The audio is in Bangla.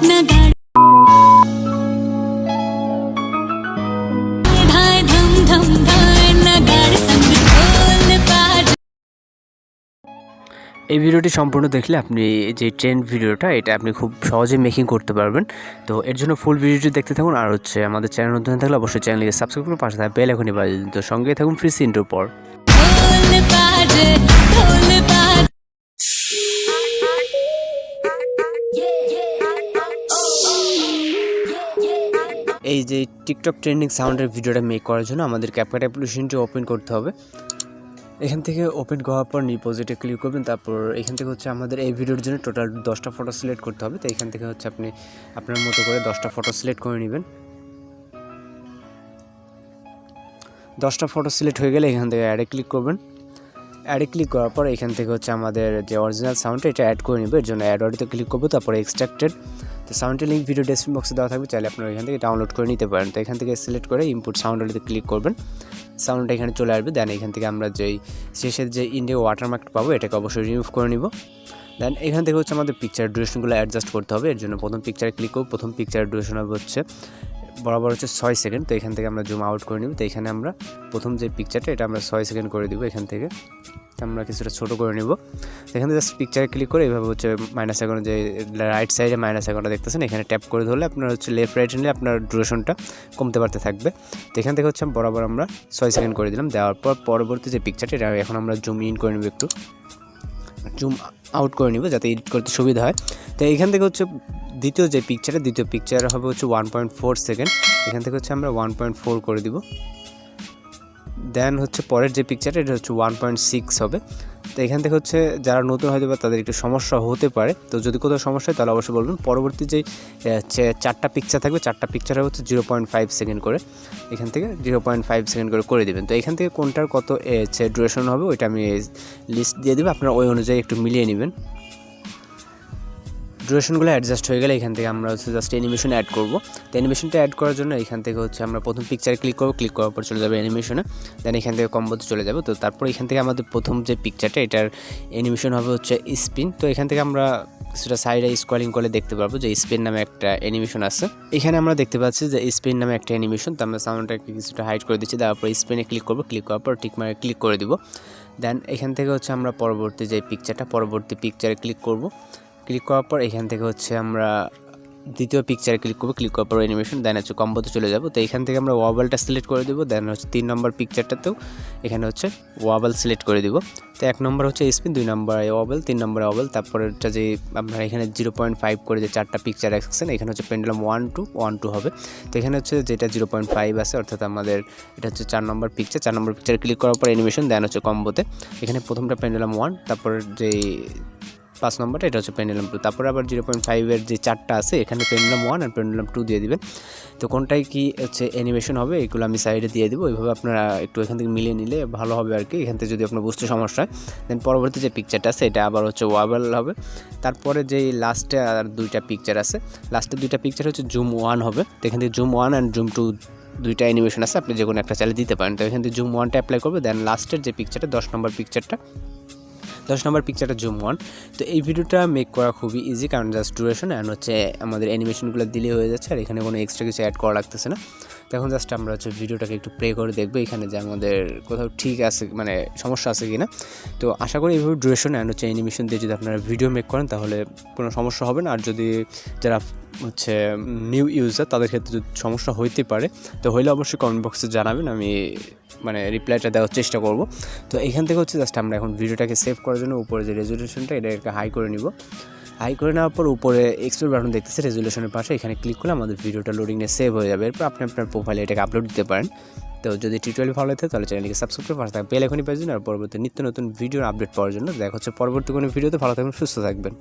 এই ভিডিওটি সম্পূর্ণ দেখলে আপনি যে ট্রেন্ড ভিডিওটা এটা আপনি খুব সহজে মেকিং করতে পারবেন। তো এর জন্য ফুল ভিডিওটি দেখতে থাকুন। আর আমাদের চ্যানেল নতুন থাকলে অবশ্যই চ্যানেলকে সাবস্ক্রাইব করে পাশে থাকা বেল আইকনটি বাজিয়ে দিন। তো সঙ্গে থাকুন ফ্রি ইন্ট্রোর পর। এই যে টিকটক ট্রেন্ডিং সাউন্ডের ভিডিওটা মেক করার জন্য আমাদের ক্যাপকাট অ্যাপ্লিকেশনটি ওপেন করতে হবে। এখান থেকে ওপেন করার পর নিউ প্রজেক্টে ক্লিক করবেন। তারপর এখান থেকে আমাদের এই ভিডিওর জন্য টোটাল 10টা ফটো সিলেক্ট করতে হবে। তো এখান থেকে আপনি আপনার মতো করে 10টা ফটো সিলেক্ট করে নেবেন। 10টা ফটো সিলেক্ট হয়ে গেলে এখান থেকে অ্যাডে ক্লিক করবেন। অ্যাডে ক্লিক করার পর এখান থেকে আমাদের যে অরিজিনাল সাউন্ডটা এটা অ্যাড করে নেবে। এর জন্য অ্যাড অডিওতে ক্লিক করবো। তারপরে এক্সট্রাক্টেড, তো সাউন্ডের লিঙ্ক ভিডিও ডেসক্রিপশন বক্সে দেওয়া থাকবে, চাইলে আপনারা এখান থেকে ডাউনলোড করে নিতে পারেন। তো এখান থেকে সিলেক্ট করে ইনপুট সাউন্ড অডিওতে ক্লিক করবেন। সাউন্ডটা এখানে চলে আসবে। দেন এখান থেকে আমরা যেই শেষের যে ইন্ডিয়া ওয়াটারমার্ক পাবো এটাকে অবশ্যই রিমুভ করে নিব। দেন এখান থেকে আমাদের পিকচার ডিউরেশনগুলো অ্যাডজাস্ট করতে হবে। এর জন্য প্রথম পিকচারে ক্লিক করব। প্রথম পিকচার ডিউরেশন হবে বরাবর 6 সেকেন্ড। তো এখান থেকে আমরা জুম আউট করে নিব। তো এখানে আমরা প্রথম যে পিকচারটা এটা আমরা 6 সেকেন্ড করে দিব। এখান থেকে আমরা কিছুটা ছোটো করে নিব। এখান থেকে জাস্ট পিকচারে ক্লিক করে এইভাবে মাইনাস আইকনে যে রাইট সাইডে মাইনাস আইকনটা দেখতেছেন এখানে ট্যাপ করে ধরলে আপনার লেফট রাইট নিলে আপনার ডিউরেশনটা কমতে পারতে থাকবে। তো এখান থেকে বরাবর আমরা 6 সেকেন্ড করে দিলাম। দেওয়ার পর পরবর্তী যে পিকচারটা এটা এখন আমরা জুম ইন করে নেব, একটু জুম আউট করে নিব যাতে এডিট করতে সুবিধা হয়। তো এখান থেকে দ্বিতীয় পিকচার হবে 1.4 সেকেন্ড। এখান থেকে আমরা 1.4 করে দিব। দেন পরের যে পিকচারটা এটা 1.6 হবে। তো এখান থেকে যারা নতুন হয়তো বা তাদের একটু সমস্যা হতে পারে। তো যদি কোথাও সমস্যা হয় তাহলে অবশ্যই বলবেন। পরবর্তী যে 4টা পিকচার থাকবে 4টা পিকচার 0.5 সেকেন্ড করে, এখান থেকে 0.5 সেকেন্ড করে দেবেন। তো এখান থেকে কোনটার কত ডিউরেশন হবে ওইটা আমি লিস্ট দিয়ে দেবো, আপনারা ওই অনুযায়ী একটু মিলিয়ে নেবেন। ডিউরেশনগুলো অ্যাডজাস্ট হয়ে গেলে এখান থেকে আমরা জাস্ট অ্যানিমেশন অ্যাড করব। তো অ্যানিমেশনটা অ্যাড করার জন্য এখান থেকে আমরা প্রথম পিকচারে ক্লিক করব। ক্লিক করার পর চলে যাবে অ্যানিমেশনে। দেন এখান থেকে কম্বোতে চলে যাব। তো তারপর এখান থেকে আমাদের প্রথম যে পিকচারটা এটার অ্যানিমেশন হবে স্পিন। তো এখান থেকে আমরা কিছুটা সাইডে স্ক্রলিং করে দেখতে পারবো যে স্পিন নামে একটা অ্যানিমেশন আছে। এখানে আমরা দেখতে পাচ্ছি যে স্পিন নামে একটা অ্যানিমেশন। তো আমরা সাউন্ডটাকে কিছুটা হাইড করে দিচ্ছি। তারপর স্পিনে ক্লিক করব। ক্লিক করার পর টিক মারে ক্লিক করে দিব। দেন এখান থেকে আমরা পরবর্তী যে পিকচারটা পরবর্তী পিকচারে ক্লিক করব। ক্লিক করার পর এখান থেকে আমরা দ্বিতীয় পিকচারে ক্লিক করবো। ক্লিক করার পর অ্যানিমেশন, দেন কম্বোতে চলে যাব। তো এখান থেকে আমরা ওয়াবলটা সিলেক্ট করে দেবো। দেন 3 নম্বর পিকচারটাতেও এখানে ওয়াবল সিলেক্ট করে দিব। তো 1 নম্বর স্পিন, 2 নম্বরে ওয়াবল, 3 নম্বরে ওয়াবল। তারপরেটা যে আপনারা এখানে 0.5 করে যে 4টা পিকচার রাখছেন এখানে পেন্ডুলাম 1 to 1 2 হবে। তো এখানে যেটা 0.5 আছে অর্থাৎ আমাদের এটা 4 নম্বর পিকচার। 4 নম্বর পিকচারে ক্লিক করার পর অ্যানিমেশন, দেন কম্বোতে এখানে প্রথমটা পেন্ডুলাম 1, তারপর যে 5 নম্বরটা এটা পেন্ডুলাম 2, তারপর আবার 0.5-এর যে 4টা আছে এখানে পেন্ডুলাম 1 আর পেন্ডুলাম 2 দিয়ে দিবেন। তো কোনটাই কি অ্যানিমেশন হবে এগুলো আমি সাইডে দিয়ে দিব। এইভাবে আপনারা একটু এখান থেকে মিলিয়ে নিলে ভালো হবে আর কি। এখান থেকে যদি আপনার বুঝতে সমস্যা হয় দেন পরবর্তী যে পিকচারটা আছে এটা আবার ওয়াবল হবে। তারপরে যেই লাস্টে আর 2টা পিকচার আছে, লাস্টের 2টা পিকচার জুম 1 হবে। তো এখান থেকে জুম 1 অ্যান্ড জুম 2 দুইটা অ্যানিমেশন আছে, আপনি যে কোনো একটা চালিয়ে দিতে পারেন। তো এখান থেকে জুম 1টা অ্যাপ্লাই করবে। দেন লাস্টের যে পিকচারটা 10 নম্বর পিকচারটা জুম 1। তো এই ভিডিওটা মেক করা খুবই ইজি, কারণ জাস্ট ডিউরেশন অ্যান্ড আমাদের অ্যানিমেশনগুলো দিলে হয়ে যাচ্ছে আর এখানে কোনো এক্সট্রা কিছু অ্যাড করা লাগতেছে না। তো এখন জাস্ট আমরা ভিডিওটাকে একটু প্লে করে দেখবো এখানে যে আমাদের কোথাও ঠিক আছে মানে সমস্যা আছে কি না। তো আশা করি এইভাবে ডিউরেশন অ্যান্ড অ্যানিমেশন দিয়ে যদি আপনারা ভিডিও মেক করেন তাহলে কোনো সমস্যা হবে না। আর যদি যারা নিউ ইউজার তাদের ক্ষেত্রে যদি সমস্যা হইতে পারে তো হইলে অবশ্যই কমেন্ট বক্সে জানাবেন, আমি রিপ্লাইটা দেওয়ার চেষ্টা করব। তো এখান থেকে জাস্ট আমরা এখন ভিডিওটাকে সেভ করার জন্য উপরে যে রেজুলেশনটা এটাকে হাই করে নিব। হাই করে নেওয়ার পর উপরে এক্সপোর্ট বাটন দেখতেছে রেজুলেশনের পাশে, এখানে ক্লিক করলে আমাদের ভিডিওটা লোডিং নিয়ে সেভ হয়ে যাবে। এরপর আপনি আপনার প্রোফাইলে এটাকে আপলোড দিতে পারেন। তো যদি টিউটোরিয়াল ভালো লাগে তাহলে চ্যানেলকে সাবস্ক্রাইব করে পাশে থাকা বেল আইকনটি বাজিয়ে দিন আর পরবর্তী নিত্য নতুন ভিডিওর আপডেট পাওয়ার জন্য। দেখা হচ্ছে পরবর্তী কোনো ভিডিওতে। ভালো থাকবেন, সুস্থ থাকবেন।